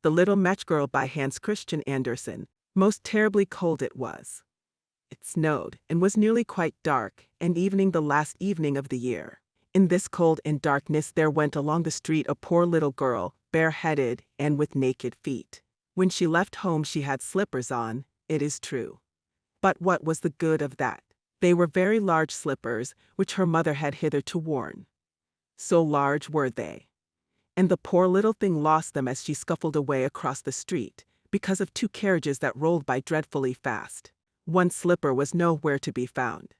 The Little Match Girl by Hans Christian Andersen. Most terribly cold it was. It snowed, and was nearly quite dark, and evening the last evening of the year. In this cold and darkness there went along the street a poor little girl, bareheaded, and with naked feet. When she left home she had slippers on, it is true. But what was the good of that? They were very large slippers, which her mother had hitherto worn. So large were they. And the poor little thing lost them as she scuffled away across the street, because of two carriages that rolled by dreadfully fast. One slipper was nowhere to be found.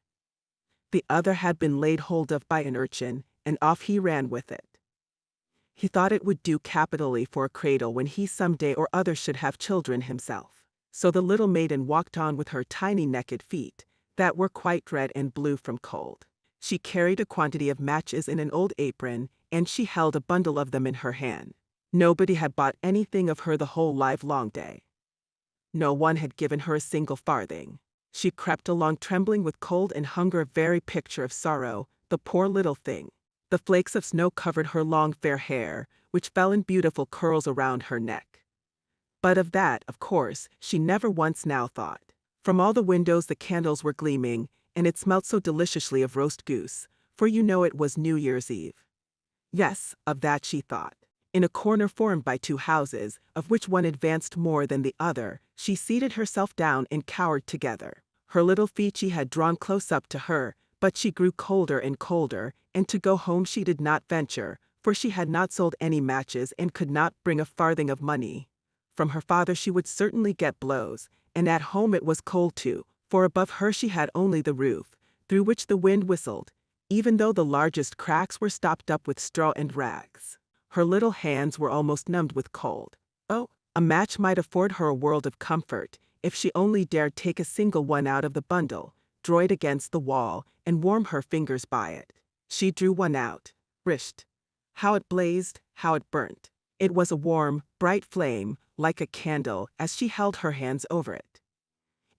The other had been laid hold of by an urchin, and off he ran with it. He thought it would do capitally for a cradle when he some day or other should have children himself. So the little maiden walked on with her tiny naked feet, that were quite red and blue from cold. She carried a quantity of matches in an old apron, and she held a bundle of them in her hand. Nobody had bought anything of her the whole livelong day. No one had given her a single farthing. She crept along trembling with cold and hunger, a very picture of sorrow, the poor little thing. The flakes of snow covered her long fair hair, which fell in beautiful curls around her neck. But of that, of course, she never once now thought. From all the windows the candles were gleaming, and it smelt so deliciously of roast goose, for you know it was New Year's Eve. Yes, of that she thought. In a corner formed by two houses, of which one advanced more than the other, she seated herself down and cowered together. Her little feet she had drawn close up to her, but she grew colder and colder, and to go home she did not venture, for she had not sold any matches and could not bring a farthing of money. From her father she would certainly get blows, and at home it was cold too, for above her she had only the roof, through which the wind whistled, even though the largest cracks were stopped up with straw and rags. Her little hands were almost numbed with cold. Oh, a match might afford her a world of comfort, if she only dared take a single one out of the bundle, draw it against the wall, and warm her fingers by it. She drew one out. Risht! How it blazed, how it burnt! It was a warm, bright flame, like a candle, as she held her hands over it.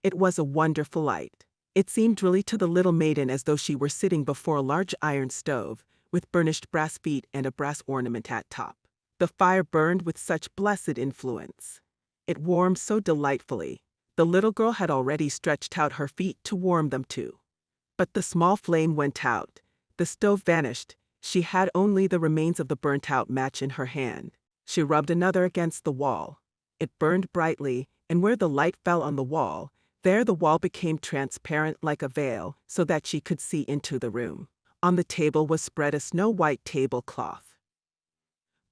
It was a wonderful light. It seemed really to the little maiden as though she were sitting before a large iron stove, with burnished brass feet and a brass ornament at top. The fire burned with such blessed influence. It warmed so delightfully. The little girl had already stretched out her feet to warm them too. But the small flame went out. The stove vanished. She had only the remains of the burnt-out match in her hand. She rubbed another against the wall. It burned brightly, and where the light fell on the wall, there the wall became transparent like a veil, so that she could see into the room. On the table was spread a snow-white tablecloth.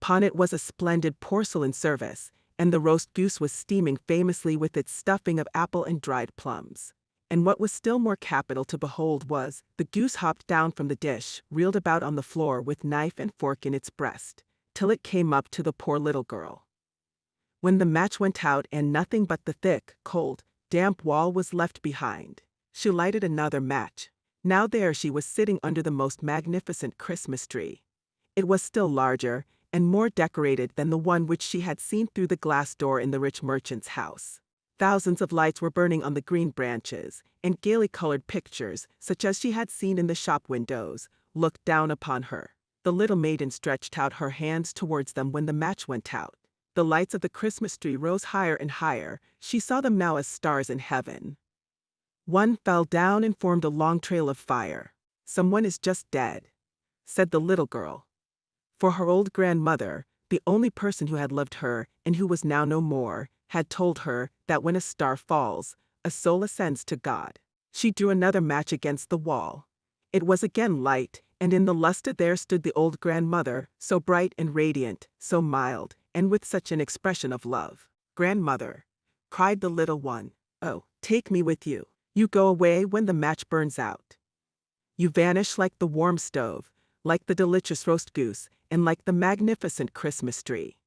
Upon it was a splendid porcelain service, and the roast goose was steaming famously with its stuffing of apple and dried plums. And what was still more capital to behold was, the goose hopped down from the dish, reeled about on the floor with knife and fork in its breast, till it came up to the poor little girl. When the match went out and nothing but the thick, cold, damp wall was left behind, she lighted another match. Now there she was sitting under the most magnificent Christmas tree. It was still larger and more decorated than the one which she had seen through the glass door in the rich merchant's house. Thousands of lights were burning on the green branches, and gaily colored pictures, such as she had seen in the shop windows, looked down upon her. The little maiden stretched out her hands towards them when the match went out. The lights of the Christmas tree rose higher and higher. She saw them now as stars in heaven. One fell down and formed a long trail of fire. "Someone is just dead," said the little girl. For her old grandmother, the only person who had loved her and who was now no more, had told her that when a star falls, a soul ascends to God. She drew another match against the wall. It was again light, and in the lustre there stood the old grandmother, so bright and radiant, so mild, and with such an expression of love. "Grandmother," cried the little one, "oh, take me with you. You go away when the match burns out. You vanish like the warm stove, like the delicious roast goose, and like the magnificent Christmas tree."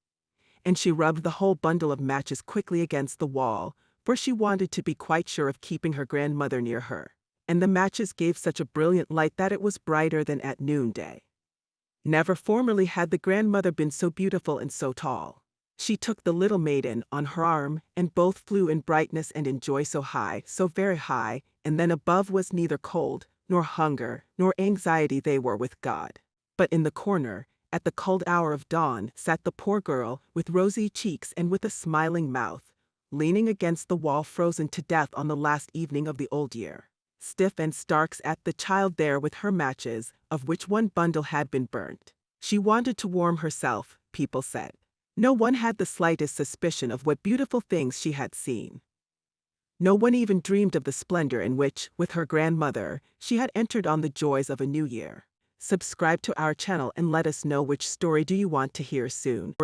And she rubbed the whole bundle of matches quickly against the wall, for she wanted to be quite sure of keeping her grandmother near her. And the matches gave such a brilliant light that it was brighter than at noonday. Never formerly had the grandmother been so beautiful and so tall. She took the little maiden on her arm, and both flew in brightness and in joy so high, so very high, and then above was neither cold, nor hunger, nor anxiety, they were with God. But in the corner, At the cold hour of dawn sat the poor girl, with rosy cheeks and with a smiling mouth, leaning against the wall, frozen to death on the last evening of the old year. Stiff and stark sat the child there with her matches, of which one bundle had been burnt. She wanted to warm herself, people said. No one had the slightest suspicion of what beautiful things she had seen. No one even dreamed of the splendor in which, with her grandmother, she had entered on the joys of a new year. Subscribe to our channel and let us know which story do you want to hear soon.